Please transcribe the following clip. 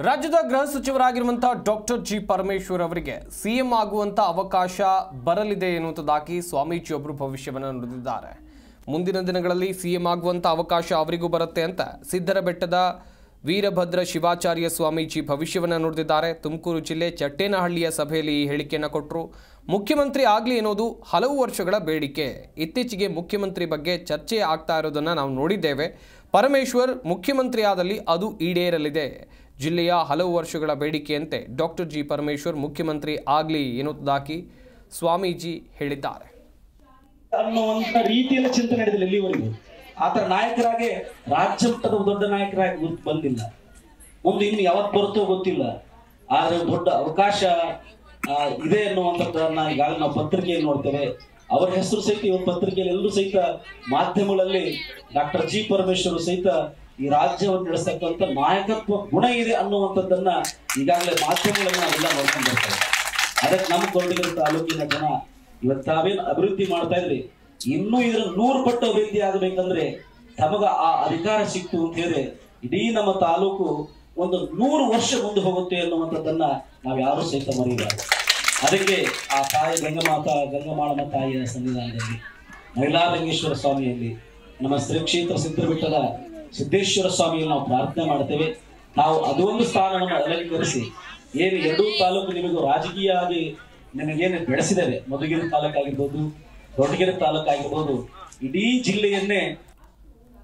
ರಾಜ್ಯದ ಗೃಹ ಸಚಿವರಾಗಿರುವಂತಹ doctor G Parameshwar ಅವರಿಗೆ ಸಿಎಂ ಆಗುವಂತ ಅವಕಾಶ ಬರಲಿದೆ ಎನ್ನುವುದಾಗಿ ಸ್ವಾಮೀಜಿ ಒಬ್ಬರು ಭವಿಷ್ಯವನ್ನು ನುಡಿದಿದ್ದಾರೆ. ಮುಂದಿನ ದಿನಗಳಲ್ಲಿ ಸಿಎಂ ಆಗುವಂತ ಅವಕಾಶ ಅವರಿಗೂ ಬರುತ್ತೆ ಅಂತ ಸಿದ್ದರಬೆಟ್ಟದ ವೀರಭದ್ರ ಶಿವಾಚಾರ್ಯ ಸ್ವಾಮೀಜಿ ಭವಿಷ್ಯವನ್ನು ನುಡಿದಿದ್ದಾರೆ. ತುಮಕೂರು ಜಿಲ್ಲೆ ಚಟ್ಟೇನಹಳ್ಳಿಯ ಸಭೆಯಲ್ಲಿ ಈ ಹೇಳಿಕೆಯನ್ನು ಕೊಟ್ಟರು. ಮುಖ್ಯಮಂತ್ರಿ ಆಗಲಿ ಎನ್ನುವುದು ಹಲವು ವರ್ಷಗಳ ಬೇಡಿಕೆ. ಇತ್ತೀಚೆಗೆ ಮುಖ್ಯಮಂತ್ರಿ ಬಗ್ಗೆ ಚರ್ಚೆ ಆಗ್ತಾ ಇರೋದನ್ನು ನಾವು ನೋಡಿದ್ದೇವೆ. ಪರಮೇಶ್ವರ್ ಮುಖ್ಯಮಂತ್ರಿ ಆದಲ್ಲಿ ಅದು ಈಡೇರಲಿದೆ. ಜಿಲ್ಲೆಯ ಹಲವು ವರ್ಷಗಳ ಬೇಡಿಕೆಯಂತೆ ಡಾಕ್ಟರ್ ಜಿ ಪರಮೇಶ್ವರ್ ಮುಖ್ಯಮಂತ್ರಿ ಆಗಲಿ ಎನ್ನುವುದಾಗಿ ಸ್ವಾಮೀಜಿ ಹೇಳಿದ್ದಾರೆ. ಅನ್ನುವಂತ ರೀತಿಯಲ್ಲಿ ಚಿಂತನೆ ನಡೆದಿಲ್ಲ ಇಲ್ಲಿವರೆಗೂ. ಆತರ ನಾಯಕರಾಗಿ ರಾಜ್ಯ ಮಟ್ಟದ ದೊಡ್ಡ ನಾಯಕರಾಗಿ ಬಂದಿಲ್ಲ. ಮುಂದೆ ಇನ್ನು ಯಾವತ್ತು ಬರುತ್ತೋ ಗೊತ್ತಿಲ್ಲ. ಆದ್ರೆ ದೊಡ್ಡ ಅವಕಾಶ ಇದೆ ಅನ್ನುವಂಥದ್ದನ್ನ ಈಗಾಗಲೇ ನಾವು ಪತ್ರಿಕೆಯಲ್ಲಿ ನೋಡ್ತೇವೆ. ಅವರ ಹೆಸರು ಸಹಿತ ಇವತ್ತು ಪತ್ರಿಕೆಯಲ್ಲಿ ಎಲ್ಲರೂ ಸಹಿತ ಮಾಧ್ಯಮಗಳಲ್ಲಿ ಡಾಕ್ಟರ್ ಜಿ ಪರಮೇಶ್ವರ್ ಸಹಿತ ಈ ರಾಜ್ಯವನ್ನು ನಡೆಸ್ತಕ್ಕಂಥ ನಾಯಕತ್ವ ಗುಣ ಇದೆ ಅನ್ನುವಂಥದ್ದನ್ನ ಈಗಾಗಲೇ ಮಾಧ್ಯಮಗಳಲ್ಲಿ ನಾವೆಲ್ಲ ನೋಡ್ಕೊಂಡು ಬರ್ತೇವೆ. ಅದಕ್ಕೆ ನಮ್ಮ ಕೊರಟಗೆರೆ ತಾಲೂಕಿನ ಜನ ಇವತ್ತು ತಾವೇನು ಅಭಿವೃದ್ಧಿ ಮಾಡ್ತಾ ಇದ್ರಿ, ಇನ್ನೂ ಇದರ 100 ಪಟ್ಟು ಅಭಿವೃದ್ಧಿ ಆಗಬೇಕಂದ್ರೆ ತಮಗ ಆ ಅಧಿಕಾರ ಸಿಕ್ತು ಅಂತ ಹೇಳಿದ್ರೆ ಇಡೀ ನಮ್ಮ ತಾಲೂಕು ಒಂದು 100 ವರ್ಷ ಮುಂದೆ ಹೋಗುತ್ತೆ ಅನ್ನುವಂಥದ್ದನ್ನ ನಾವು ಯಾರು ಸಹಿತ ಮರೆಯಬಾರದು. ಅದಕ್ಕೆ ಆ ತಾಯಿ ಗಂಗಮಾಳಮ್ಮ ತಾಯಿಯ ಸನ್ನಿಧಾನದಲ್ಲಿ ಮೈಲಾರಂಗೇಶ್ವರ ಸ್ವಾಮಿಯಲ್ಲಿ ನಮ್ಮ ಶ್ರೀ ಕ್ಷೇತ್ರ ಸಿದ್ದರಬೆಟ್ಟದ ಸಿದ್ದೇಶ್ವರ ಸ್ವಾಮಿಯಲ್ಲಿ ನಾವು ಪ್ರಾರ್ಥನೆ ಮಾಡ್ತೇವೆ. ನಾವು ಅದೊಂದು ಸ್ಥಾನವನ್ನು ಅಲಂಕರಿಸಿ ಏನು 2 ತಾಲೂಕು ನಿಮಗೂ ರಾಜಕೀಯ ಆಗಿ ನಿಮಗೇನು ಬೆಳೆಸಿದ್ದೇವೆ, ಮಧುಗಿರಿ ತಾಲೂಕಾಗಿರ್ಬೋದು, ಕೊರಟಗೆರೆ ತಾಲೂಕಾಗಿರ್ಬೋದು, ಇಡೀ ಜಿಲ್ಲೆಯನ್ನೇ